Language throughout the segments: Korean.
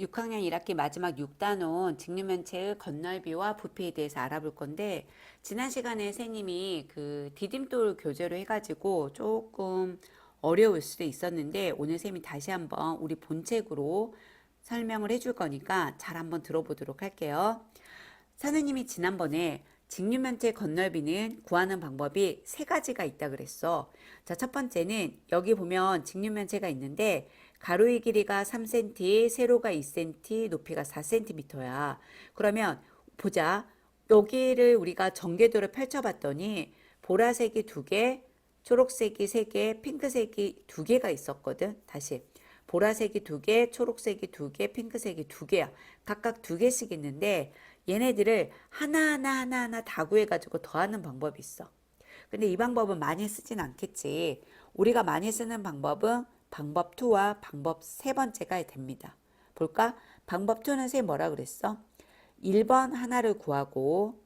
6학년 1학기 마지막 6단원 직류면체의 건널비와 부피에 대해서 알아볼 건데, 지난 시간에 선생님이 그 디딤돌 교재로 해가지고 조금 어려울 수도 있었는데, 오늘 선생님이 다시 한번 우리 본책으로 설명을 해줄 거니까 잘 한번 들어보도록 할게요. 선생님이 지난번에 직류면체 건널비는 구하는 방법이 세 가지가 있다 그랬어. 자, 첫 번째는 여기 보면 직류면체가 있는데 가로의 길이가 3cm, 세로가 2cm, 높이가 4cm야. 그러면 보자. 여기를 우리가 전개도를 펼쳐봤더니 보라색이 두 개, 초록색이 세 개, 핑크색이 두 개가 있었거든. 다시. 보라색이 두 개, 초록색이 두 개, 핑크색이 두 개야. 각각 두 개씩 있는데 얘네들을 하나하나 다 구해가지고 더하는 방법이 있어. 근데 이 방법은 많이 쓰진 않겠지. 우리가 많이 쓰는 방법은 방법 2와 방법 세 번째가 됩니다. 볼까? 방법 2는 쌤 뭐라 그랬어? 1번 하나를 구하고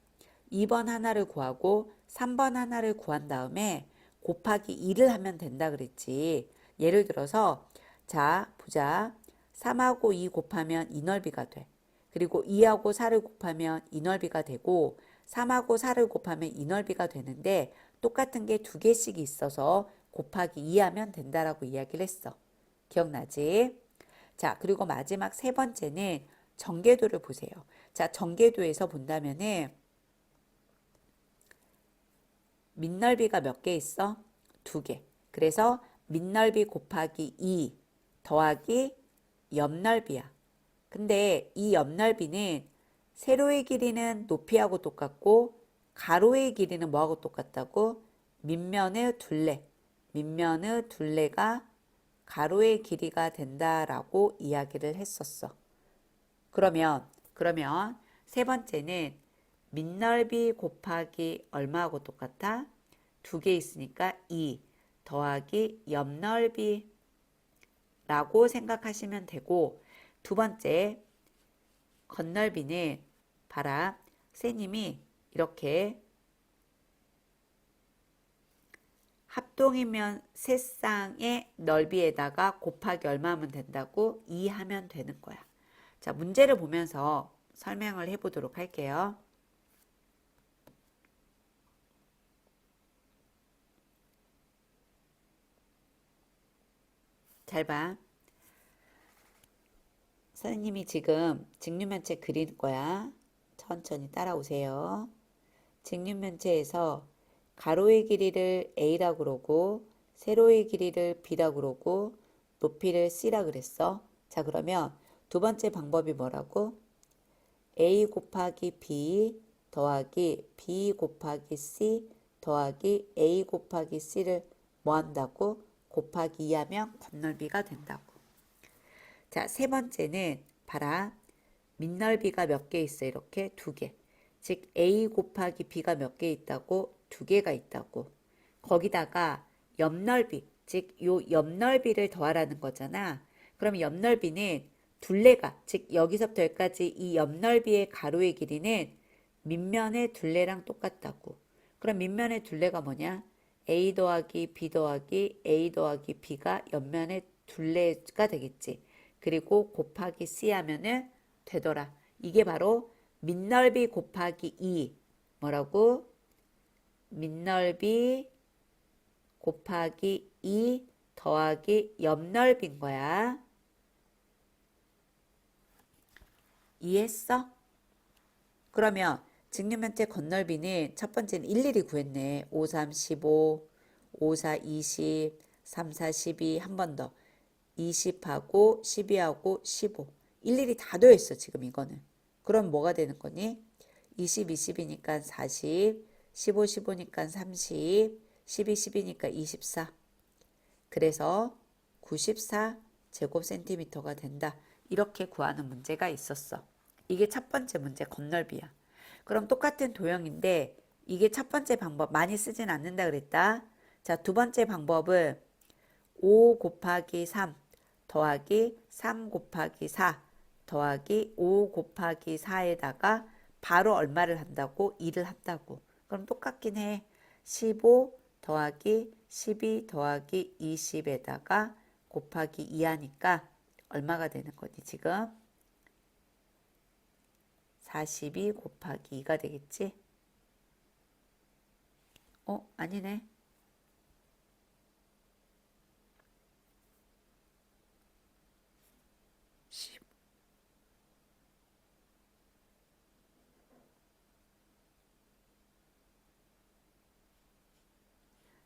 2번 하나를 구하고 3번 하나를 구한 다음에 곱하기 2를 하면 된다 그랬지. 예를 들어서 자 보자. 3하고 2 곱하면 이 넓이가 돼. 그리고 2하고 4를 곱하면 이 넓이가 되고 3하고 4를 곱하면 이 넓이가 되는데 똑같은 게 두 개씩 있어서 곱하기 2 하면 된다라고 이야기를 했어. 기억나지? 자, 그리고 마지막 세 번째는 전개도를 보세요. 자, 전개도에서 본다면은 밑넓이가 몇 개 있어? 두 개. 그래서 밑넓이 곱하기 2 더하기 옆넓이야. 근데 이 옆넓이는 세로의 길이는 높이하고 똑같고 가로의 길이는 뭐하고 똑같다고? 밑면의 둘레. 밑면의 둘레가 가로의 길이가 된다라고 이야기를 했었어. 그러면 세 번째는 밑넓이 곱하기 얼마하고 똑같아? 두 개 있으니까 2 더하기 옆넓이라고 생각하시면 되고, 두 번째 건널비는 봐라. 선생님이 이렇게 합동이면 세 쌍의 넓이에다가 곱하기 얼마 하면 된다고? 2 하면 되는 거야. 자, 문제를 보면서 설명을 해보도록 할게요. 잘 봐. 선생님이 지금 직류면체 그릴 거야. 천천히 따라오세요. 직류면체에서 가로의 길이를 A라고 그러고 세로의 길이를 B라고 그러고 높이를 C라 그랬어. 자, 그러면 두 번째 방법이 뭐라고? A 곱하기 B 더하기 B 곱하기 C 더하기 A 곱하기 C를 뭐 한다고? 곱하기 2 하면 건널비가 된다고. 자, 세 번째는 봐라. 밑넓이가 몇 개 있어? 이렇게 두 개. 즉 A 곱하기 B가 몇 개 있다고? 두 개가 있다고. 거기다가 옆넓이, 즉 요 옆넓이를 더하라는 거잖아. 그럼 옆넓이는 둘레가, 즉 여기서부터 여기까지 이 옆넓이의 가로의 길이는 밑면의 둘레랑 똑같다고. 그럼 밑면의 둘레가 뭐냐? A 더하기 B 더하기 A 더하기 B가 옆면의 둘레가 되겠지. 그리고 곱하기 C 하면은 되더라. 이게 바로 밑넓이 곱하기 2. 뭐라고? 밑넓이 곱하기 2 더하기 옆넓이인 거야. 이해했어? 그러면 직류면체 건널비는 첫 번째는 일일이 구했네. 5, 3, 15, 5, 4, 20, 3, 4, 12, 한 번 더. 20하고 12하고 15. 일일이 다 더했어, 지금 이거는. 그럼 뭐가 되는 거니? 20, 20이니까 40, 15, 15니까 30, 12, 12니까 24. 그래서 94 제곱센티미터가 된다. 이렇게 구하는 문제가 있었어. 이게 첫 번째 문제 건널비야. 그럼 똑같은 도형인데 이게 첫 번째 방법 많이 쓰진 않는다 그랬다. 자, 두 번째 방법은 5 곱하기 3 더하기 3 곱하기 4 더하기 5 곱하기 4에다가 바로 얼마를 한다고? 2를 한다고. 그럼 똑같긴 해. 15 더하기 12 더하기 20에다가 곱하기 2 하니까 얼마가 되는 거니 지금? 42 곱하기 2가 되겠지? 아니네.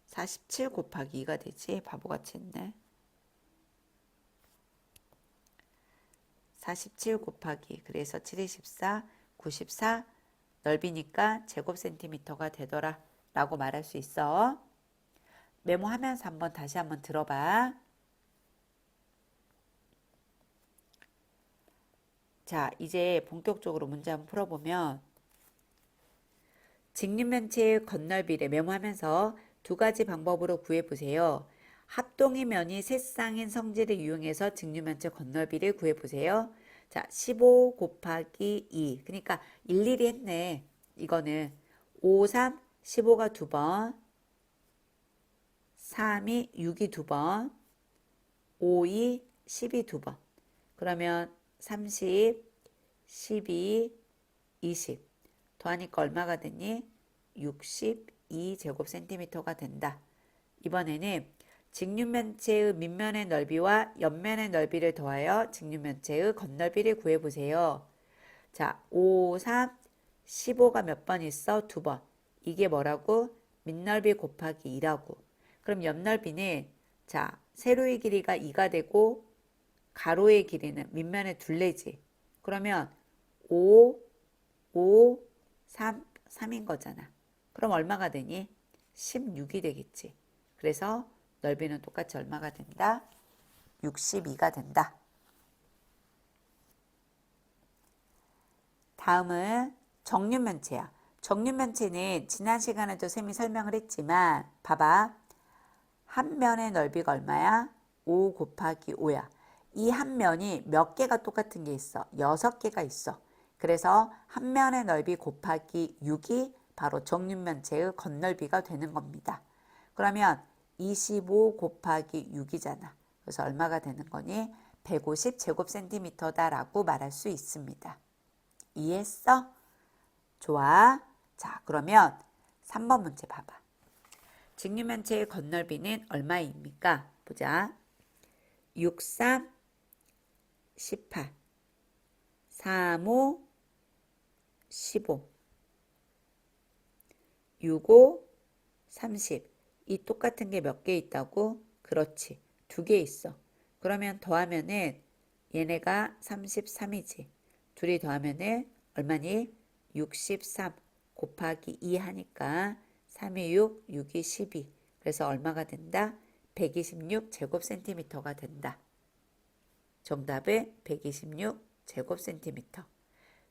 47 곱하기 2가 되지? 바보같이 했네. 47 곱하기, 그래서 7이 14, 94, 넓이니까 제곱센티미터가 되더라 라고 말할 수 있어. 메모하면서 다시 한번 들어봐. 자, 이제 본격적으로 문제 한번 풀어보면, 직립면체의 건널비를 메모하면서 두 가지 방법으로 구해보세요. 합동의 면이 세 쌍인 성질을 이용해서 직립면체 건널비를 구해보세요. 자, 15 곱하기 2. 그러니까 일일이 했네. 이거는 5, 3, 15가 2번, 3이 6이 2번, 5, 2, 10이 2번. 그러면 30, 12, 20. 더하니까 얼마가 되니? 62제곱센티미터가 된다. 이번에는 직육면체의 밑면의 넓이와 옆면의 넓이를 더하여 직육면체의 겉넓이를 구해보세요. 자, 5, 3, 15가 몇 번 있어? 2번. 이게 뭐라고? 밑넓이 곱하기 2라고. 그럼 옆넓이는, 자, 세로의 길이가 2가 되고 가로의 길이는 밑면의 둘레지. 그러면 5, 5, 3인 거잖아. 그럼 얼마가 되니? 16이 되겠지. 그래서 넓이는 똑같이 얼마가 된다? 62가 된다. 다음은 정육면체야. 정육면체는 지난 시간에도 쌤이 설명을 했지만 봐봐. 한 면의 넓이가 얼마야? 5 곱하기 5야. 이 한 면이 몇 개가 똑같은 게 있어? 6개가 있어. 그래서 한 면의 넓이 곱하기 6이 바로 정육면체의 겉넓이가 되는 겁니다. 그러면 25 곱하기 6이잖아. 그래서 얼마가 되는 거니? 150제곱센티미터다 라고 말할 수 있습니다. 이해했어? 좋아. 자, 그러면 3번 문제 봐봐. 직육면체의 겉넓이는 얼마입니까? 보자. 63, 18, 35, 15, 65, 30. 이 똑같은 게 몇 개 있다고? 그렇지. 2개 있어. 그러면 더하면은 얘네가 33이지. 둘이 더하면은 얼마니? 63 곱하기 2 하니까 3이 6, 6이 12. 그래서 얼마가 된다? 126제곱센티미터가 된다. 정답은 126제곱센티미터.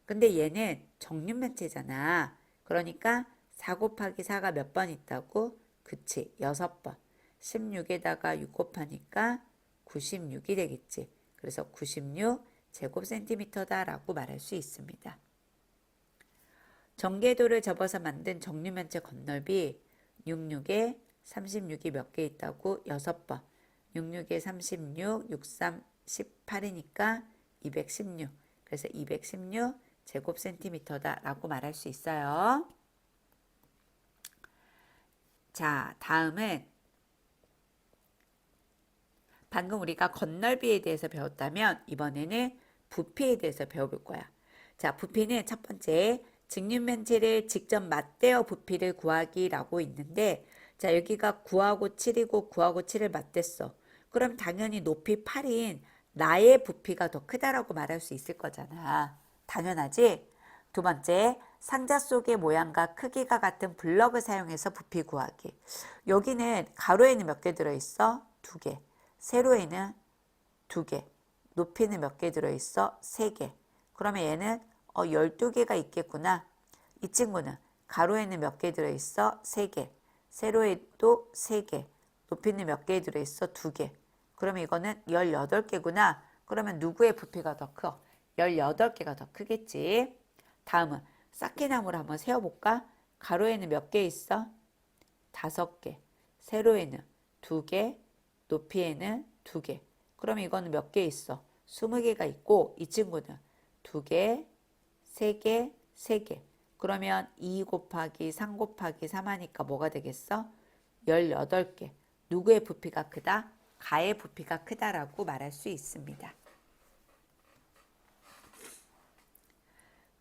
근데 얘는 정육면체잖아. 그러니까 4 곱하기 4가 몇 번 있다고? 그치, 6번. 16에다가 6 곱하니까 96이 되겠지. 그래서 96제곱센티미터다 라고 말할 수 있습니다. 전개도를 접어서 만든 정육면체 겉넓이 66에 36이 몇 개 있다고? 6번. 66에 36, 63, 18이니까 216. 그래서 216제곱센티미터다 라고 말할 수 있어요. 자, 다음은 방금 우리가 겉넓이에 대해서 배웠다면 이번에는 부피에 대해서 배워볼 거야. 자, 부피는 첫 번째 직육면체를 직접 맞대어 부피를 구하기라고 있는데, 자, 여기가 9하고 7이고 9하고 7을 맞댔어. 그럼 당연히 높이 8인 나의 부피가 더 크다라고 말할 수 있을 거잖아. 당연하지? 두 번째, 상자 속의 모양과 크기가 같은 블럭을 사용해서 부피 구하기. 여기는 가로에는 몇 개 들어있어? 2개. 세로에는 2개. 높이는 몇 개 들어있어? 3개. 그러면 얘는 12개가 있겠구나. 이 친구는 가로에는 몇 개 들어있어? 3개. 세로에도 3개. 높이는 몇 개 들어있어? 2개. 그러면 이거는 18개구나. 그러면 누구의 부피가 더 커? 18개가 더 크겠지. 다음은 쌓기나무를 한번 세워볼까? 가로에는 몇 개 있어? 5개. 세로에는 2개. 높이에는 2개. 그럼 이거는 몇 개 있어? 20개가 있고 이 친구는 2개, 3개, 3개. 그러면 2 곱하기 3 곱하기 3 하니까 뭐가 되겠어? 18개. 누구의 부피가 크다? 가의 부피가 크다라고 말할 수 있습니다.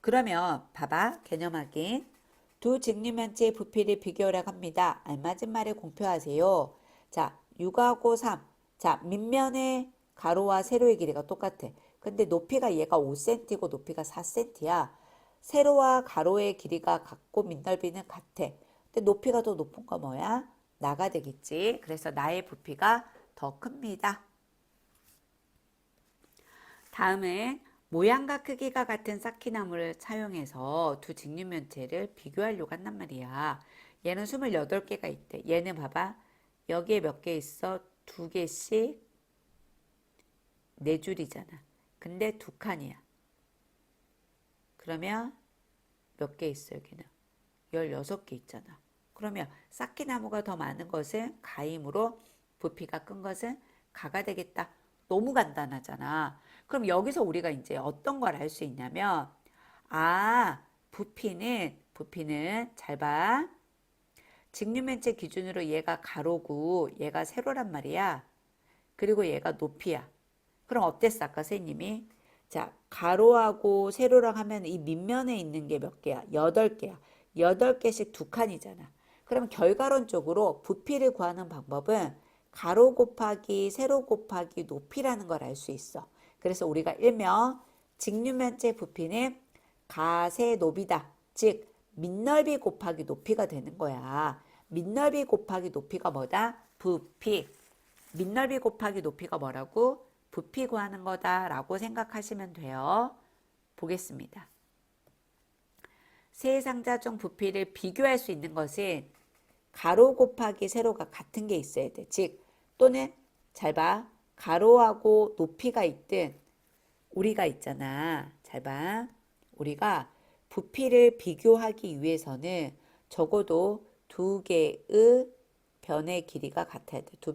그러면 봐봐. 개념 확인. 두 직립면체의 부피를 비교하라고 합니다. 알맞은 말에 공표하세요. 자, 6하고 3. 자, 밑면의 가로와 세로의 길이가 똑같아. 근데 높이가 얘가 5cm고 높이가 4cm야. 세로와 가로의 길이가 같고 밑넓이는 같아. 근데 높이가 더 높은 거 뭐야? 나가 되겠지. 그래서 나의 부피가 더 큽니다. 다음은 모양과 크기가 같은 쌓기나무를 사용해서 두 직립면체를 비교하려고 한단 말이야. 얘는 28개가 있대. 얘는 봐봐. 여기에 몇 개 있어? 2개씩 4줄이잖아. 근데 2칸이야. 그러면 몇 개 있어 여기는? 16개 있잖아. 그러면 쌓기나무가 더 많은 것은 가이므로 부피가 큰 것은 가가 되겠다. 너무 간단하잖아. 그럼 여기서 우리가 이제 어떤 걸 알 수 있냐면 부피는 잘 봐. 직립면체 기준으로 얘가 가로고 얘가 세로란 말이야. 그리고 얘가 높이야. 그럼 어땠어 아까 선생님이? 자, 가로하고 세로랑 하면 이 밑면에 있는 게 몇 개야? 8개야. 8개씩 2칸이잖아. 그럼 결과론적으로 부피를 구하는 방법은 가로 곱하기 세로 곱하기 높이라는 걸 알 수 있어. 그래서 우리가 일명 직립면체 부피는 가세높이다. 즉 밑넓이 곱하기 높이가 되는 거야. 밑넓이 곱하기 높이가 뭐다? 부피. 밑넓이 곱하기 높이가 뭐라고? 부피 구하는 거다라고 생각하시면 돼요. 보겠습니다. 세 상자 중 부피를 비교할 수 있는 것은 가로 곱하기 세로가 같은 게 있어야 돼. 즉 또는 잘 봐. 가로하고 높이가 있든 우리가 있잖아. 잘 봐. 우리가 부피를 비교하기 위해서는 적어도 두 개의 변의 길이가 같아야 돼. 두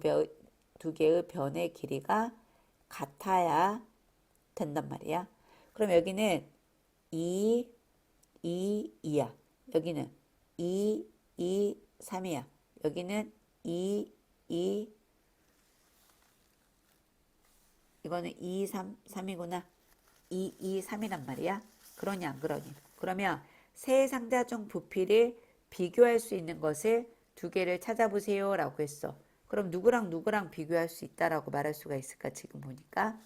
개의 변의 길이가 같아야 된단 말이야. 그럼 여기는 2, 2, 2야. 여기는 2, 2, 3이야. 여기는 2, 2, 이거는 2, 3, 3이구나. 2, 2, 3이란 말이야. 그러니 안 그러니. 그러면 세 상자 중 부피를 비교할 수 있는 것을 두 개를 찾아보세요 라고 했어. 그럼 누구랑 누구랑 비교할 수 있다라고 말할 수가 있을까? 지금 보니까.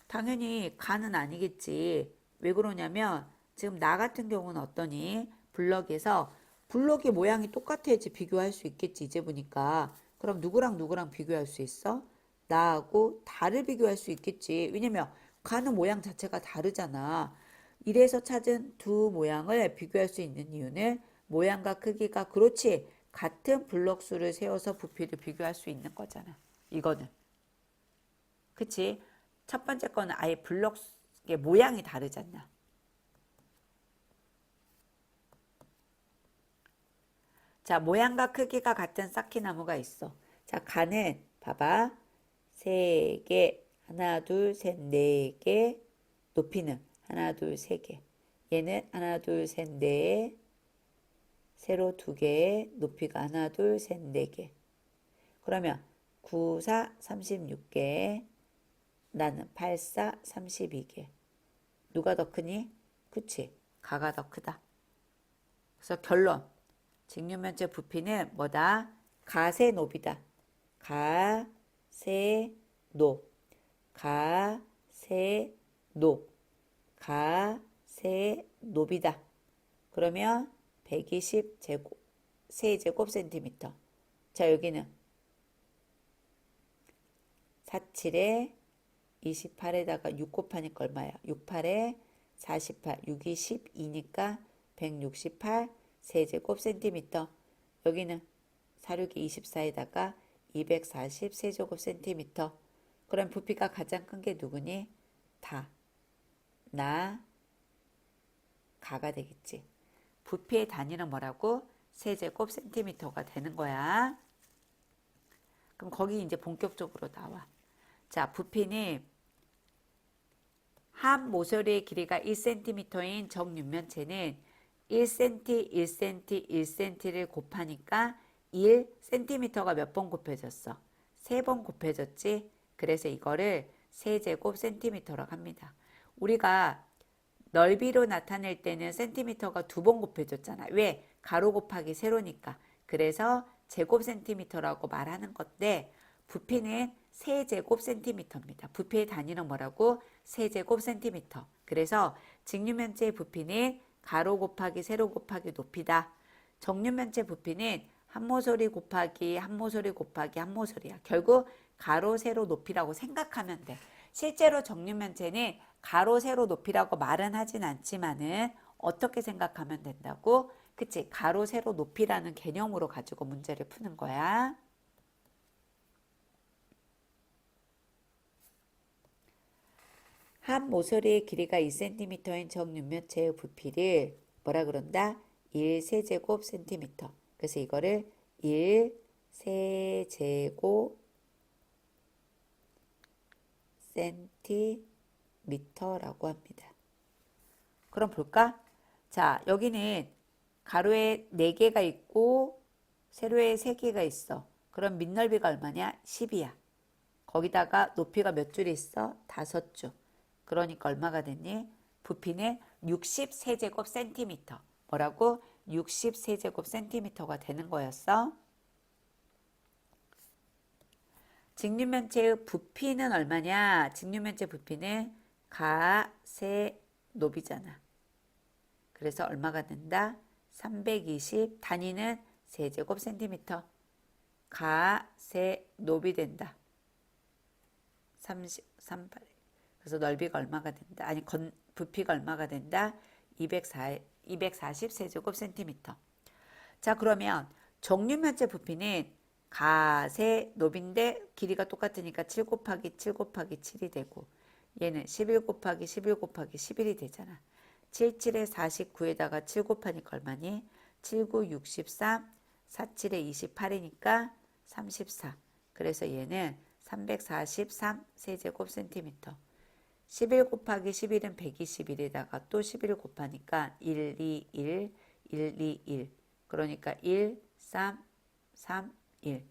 당연히 가는 아니겠지. 왜 그러냐면 지금 나 같은 경우는 어떠니? 블럭의 모양이 똑같아야지 비교할 수 있겠지. 이제 보니까. 그럼 누구랑 누구랑 비교할 수 있어? 나하고 달을 비교할 수 있겠지. 왜냐면 가는 모양 자체가 다르잖아. 이래서 찾은 두 모양을 비교할 수 있는 이유는 모양과 크기가 그렇지. 같은 블럭 수를 세워서 부피를 비교할 수 있는 거잖아. 이거는. 그치? 첫 번째 거는 아예 블럭의 모양이 다르잖아. 자, 모양과 크기가 같은 쌓기나무가 있어. 자, 가는 봐봐. 3개, 하나, 둘, 셋, 4개. 높이는 하나, 둘, 3개. 얘는 하나, 둘, 셋, 4. 세로 2개, 높이가 하나, 둘, 셋, 4개. 그러면 9, 4, 36개. 나는 8, 4, 32개. 누가 더 크니? 그치? 가가 더 크다. 그래서 결론. 직육면체 부피는 뭐다? 가세높이다. 가세높. 가세높. 가세높이다. 그러면 120제곱, 세제곱센티미터. 자, 여기는 47에 28에다가 6 곱하니까 얼마야? 68에 48, 6이 12니까 168 세제곱센티미터. 여기는 46이 24에다가 240 세제곱센티미터. 그럼 부피가 가장 큰 게 누구니? 다. 나, 가가 되겠지. 부피의 단위는 뭐라고? 세제곱센티미터가 되는 거야. 그럼 거기 이제 본격적으로 나와. 자, 부피는 한 모서리의 길이가 1cm인 정육면체는 1cm, 1cm, 1cm를 곱하니까 1cm가 몇 번 곱해졌어? 3번 곱해졌지? 그래서 이거를 세제곱 센티미터라고 합니다. 우리가 넓이로 나타낼 때는 센티미터가 2번 곱해졌잖아. 왜? 가로 곱하기 세로니까. 그래서 제곱 센티미터라고 말하는 건데 부피는 세제곱 센티미터입니다. 부피의 단위는 뭐라고? 세제곱 센티미터. 그래서 직육면체의 부피는 가로 곱하기 세로 곱하기 높이다. 정육면체 부피는 한 모서리 곱하기 한 모서리 곱하기 한 모서리야. 결국 가로 세로 높이라고 생각하면 돼. 실제로 정육면체는 가로 세로 높이라고 말은 하진 않지만은 어떻게 생각하면 된다고? 그치? 가로 세로 높이라는 개념으로 가지고 문제를 푸는 거야. 한 모서리의 길이가 2cm인 정육면체의 부피를 뭐라 그런다? 1세제곱 센티미터. 그래서 이거를 1세제곱 센티미터라고 합니다. 그럼 볼까? 자, 여기는 가로에 4개가 있고 세로에 3개가 있어. 그럼 밑넓이가 얼마냐? 10이야. 거기다가 높이가 몇 줄이 있어? 5줄. 그러니까 얼마가 됐니? 부피는 60세제곱 센티미터. 뭐라고? 60세제곱 센티미터가 되는 거였어. 직육면체의 부피는 얼마냐? 직육면체 부피는 가세 높이잖아. 그래서 얼마가 된다? 320 단위는 세제곱 센티미터. 가세 높이 된다. 38. 그래서 넓이가 얼마가 된다? 아니 부피가 얼마가 된다? 240 세제곱 센티미터. 자, 그러면 정육면체 부피는 가세 높인데 길이가 똑같으니까 7 곱하기 7 곱하기 7이 되고 얘는 11 곱하기 11 곱하기 11이 되잖아. 77에 49에다가 7 곱하니까 얼마니? 7, 9, 63, 47에 28이니까 34. 그래서 얘는 343 세제곱 센티미터. 11 곱하기 11은 121에다가 또 11 곱하니까 1, 2, 1, 1, 2, 1. 그러니까 1, 3, 3, 1.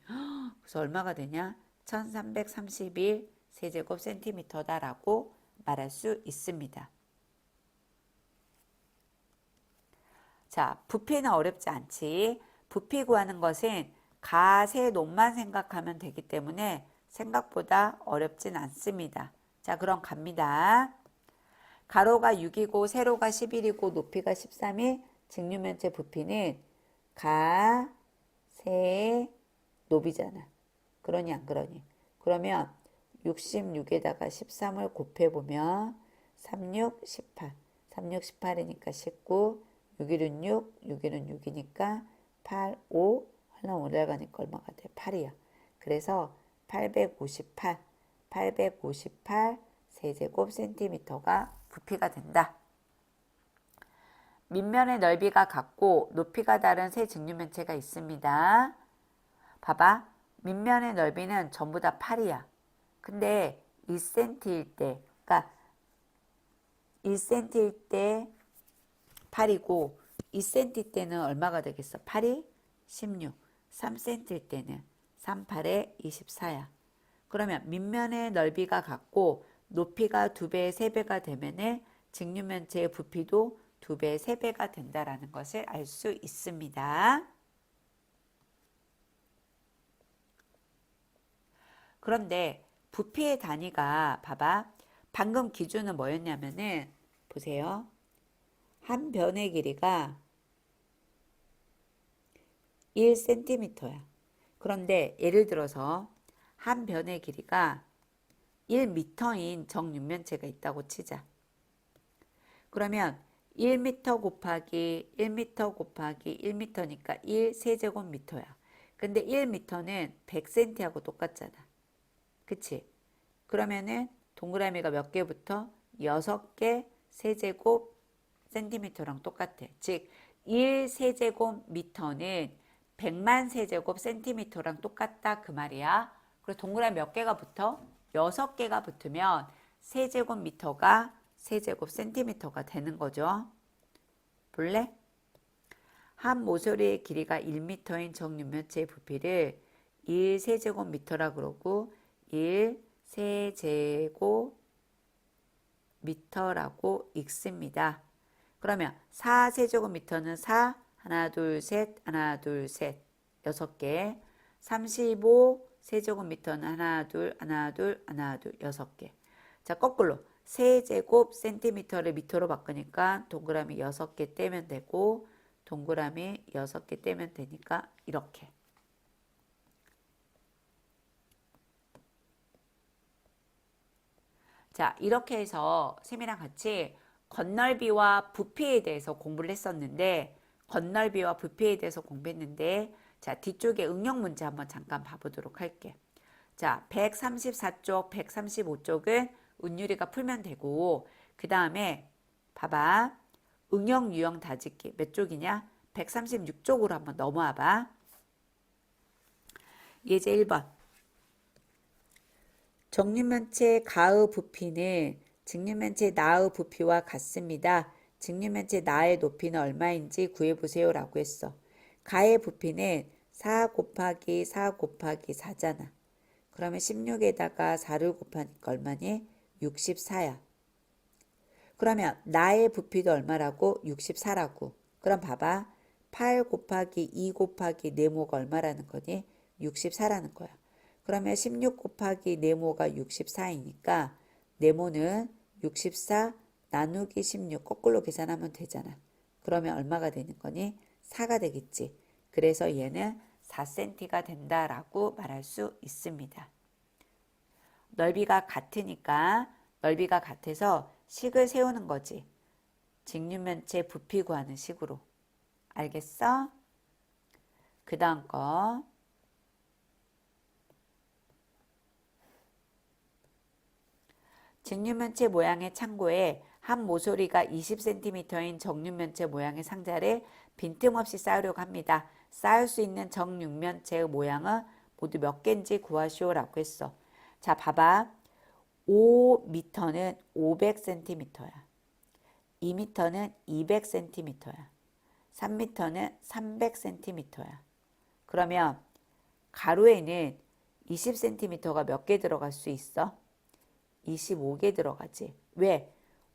그래서 얼마가 되냐? 1331 세제곱 센티미터다라고 말할 수 있습니다. 자, 부피는 어렵지 않지. 부피 구하는 것은 가세높만 생각하면 되기 때문에 생각보다 어렵진 않습니다. 자, 그럼 갑니다. 가로가 6이고 세로가 11이고 높이가 13이 직육면체 부피는 가세 높이잖아. 그러니 안 그러니? 그러면 66에다가 13을 곱해보면 36, 18. 36, 18이니까 19. 6일은 6, 6일은 6이니까 8, 5. 하나 올라가니까 얼마가 돼? 8이야. 그래서 858 세제곱 센티미터가 부피가 된다. 밑면의 넓이가 같고 높이가 다른 세 직육면체가 있습니다. 봐봐. 밑면의 넓이는 전부 다 8이야. 근데 1cm일 때, 그러니까 1cm일 때 8이고 2cm 때는 얼마가 되겠어? 8이 16. 3cm일 때는 38에 24야. 그러면 밑면의 넓이가 같고 높이가 2배, 3배가 되면은 직육면체의 부피도 2배, 3배가 된다라는 것을 알 수 있습니다. 그런데 부피의 단위가 봐봐. 방금 기준은 뭐였냐면은 보세요. 한 변의 길이가 1cm야. 그런데 예를 들어서 한 변의 길이가 1m인 정육면체가 있다고 치자. 그러면 1m 곱하기 1m 곱하기 1m니까 1 세제곱미터야. 근데 1m는 100cm하고 똑같잖아. 그치? 그러면은 동그라미가 몇 개부터? 6개 세제곱 센티미터랑 똑같아. 즉 1세제곱미터는 100만 세제곱 센티미터랑 똑같다 그 말이야. 그리고 동그라미 몇 개가 붙어? 6개가 붙으면 세제곱미터가 세제곱 센티미터가 되는 거죠. 볼래? 한 모서리의 길이가 1m인 정육면체의 부피를 1세제곱미터라 그러고 1세제곱미터라고 읽습니다. 그러면 4세제곱미터는 4, 하나, 둘, 셋, 하나, 둘, 셋, 6개. 35세제곱미터는 하나, 둘, 하나, 둘, 하나, 둘, 6개. 자, 거꾸로 세제곱 센티미터를 미터로 바꾸니까 동그라미 6개 떼면 되고 동그라미 6개 떼면 되니까 이렇게. 자, 이렇게 해서 쌤이랑 같이 건널비와 부피에 대해서 공부를 했었는데 건널비와 부피에 대해서 공부했는데 자, 뒤쪽에 응용 문제 한번 잠깐 봐보도록 할게. 자, 134쪽, 135쪽은 운율이가 풀면 되고 그 다음에 봐봐. 응용, 유형, 다짓기 몇 쪽이냐? 136쪽으로 한번 넘어와 봐. 예제 1번. 정육면체 가의 부피는 직육면체 나의 부피와 같습니다. 직육면체 나의 높이는 얼마인지 구해보세요 라고 했어. 가의 부피는 4 곱하기 4 곱하기 4잖아. 그러면 16에다가 4를 곱하니까 얼마니? 64야. 그러면 나의 부피도 얼마라고? 64라고. 그럼 봐봐. 8 곱하기 2 곱하기 네모가 얼마라는 거니? 64라는 거야. 그러면 16 곱하기 네모가 64이니까 네모는 64 나누기 16 거꾸로 계산하면 되잖아. 그러면 얼마가 되는 거니? 4가 되겠지. 그래서 얘는 4cm가 된다라고 말할 수 있습니다. 넓이가 같으니까 넓이가 같아서 식을 세우는 거지. 직육면체 부피 구하는 식으로. 알겠어? 그 다음 거. 직육면체 모양의 창고에 한 모서리가 20cm인 정육면체 모양의 상자를 빈틈없이 쌓으려고 합니다. 쌓을 수 있는 정육면체의 모양은 모두 몇 개인지 구하시오라고 했어. 자, 봐봐. 5m는 500cm야. 2m는 200cm야. 3m는 300cm야. 그러면 가로에는 20cm가 몇 개 들어갈 수 있어? 25개 들어가지. 왜?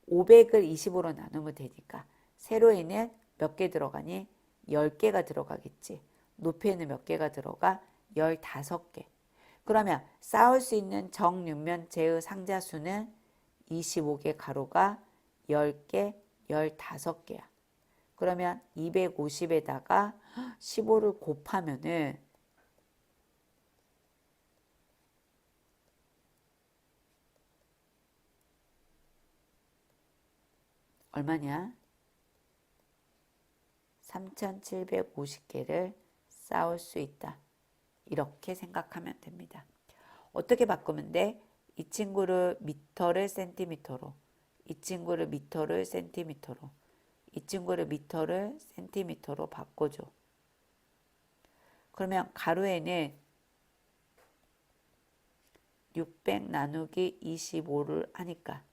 500을 25로 나누면 되니까. 세로에는 몇 개 들어가니? 10개가 들어가겠지. 높이에는 몇 개가 들어가? 15개. 그러면 쌓을 수 있는 정육면체의 상자 수는 25개 가로가 10개, 15개야. 그러면 250에다가 15를 곱하면은 얼마냐? 3750개를 쌓을 수 있다. 이렇게 생각하면 됩니다. 어떻게 바꾸면 돼? 이 친구를 미터를 센티미터로, 이 친구를 미터를 센티미터로, 이 친구를 미터를 센티미터로 바꿔줘. 그러면 가로에는 600 나누기 25를 하니까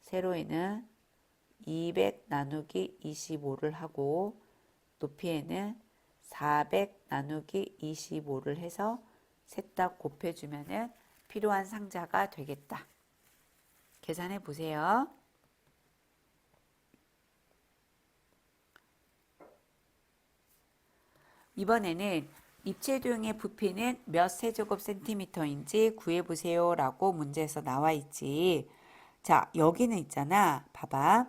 세로에는 200 나누기 25를 하고 높이에는 400 나누기 25를 해서 셋 다 곱해주면 필요한 상자가 되겠다. 계산해 보세요. 이번에는 입체도형의 부피는 몇 세제곱 센티미터인지 구해보세요 라고 문제에서 나와 있지. 자, 여기는 있잖아. 봐봐.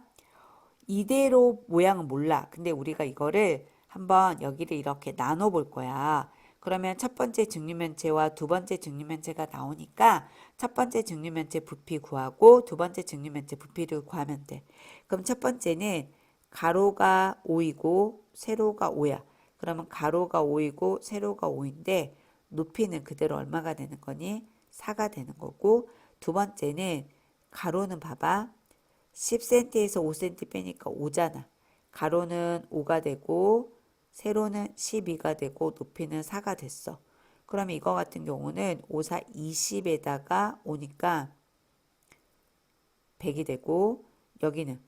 이대로 모양은 몰라. 근데 우리가 이거를 한번 여기를 이렇게 나눠 볼 거야. 그러면 첫 번째 직육면체와 두 번째 직육면체가 나오니까 첫 번째 직육면체 부피 구하고 두 번째 직육면체 부피를 구하면 돼. 그럼 첫 번째는 가로가 5이고 세로가 5야. 그러면 가로가 5이고 세로가 5인데 높이는 그대로 얼마가 되는 거니? 4가 되는 거고 두 번째는 가로는 봐봐. 10cm에서 5cm 빼니까 5잖아. 가로는 5가 되고 세로는 12가 되고 높이는 4가 됐어. 그러면 이거 같은 경우는 5, 4, 20에다가 오니까 100이 되고 여기는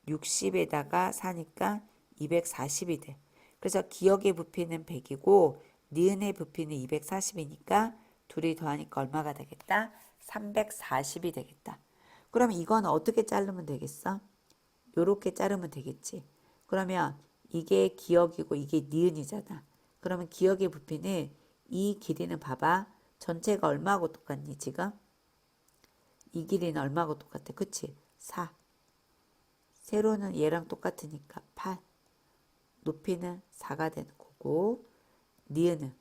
60에다가 4니까 240이 돼. 그래서 기역의 부피는 100이고 니은의 부피는 240이니까 둘이 더하니까 얼마가 되겠다? 340이 되겠다. 그럼 이건 어떻게 자르면 되겠어? 요렇게 자르면 되겠지. 그러면 이게 기역이고 이게 니은이잖아. 그러면 기역의 부피는 이 길이는 봐봐. 전체가 얼마하고 똑같니 지금? 이 길이는 얼마하고 똑같아? 그치? 4. 세로는 얘랑 똑같으니까 8. 높이는 4가 되는 거고 니은은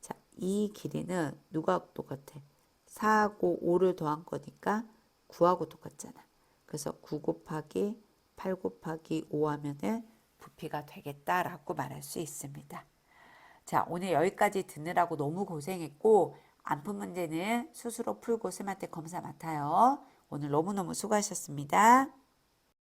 자, 이 길이는 누가 똑같아? 4하고 5를 더한 거니까 9하고 똑같잖아. 그래서 9 곱하기 8 곱하기 5 하면은 부피가 되겠다라고 말할 수 있습니다. 자, 오늘 여기까지 듣느라고 너무 고생했고 안 푼 문제는 스스로 풀고 쌤한테 검사 맡아요. 오늘 너무너무 수고하셨습니다.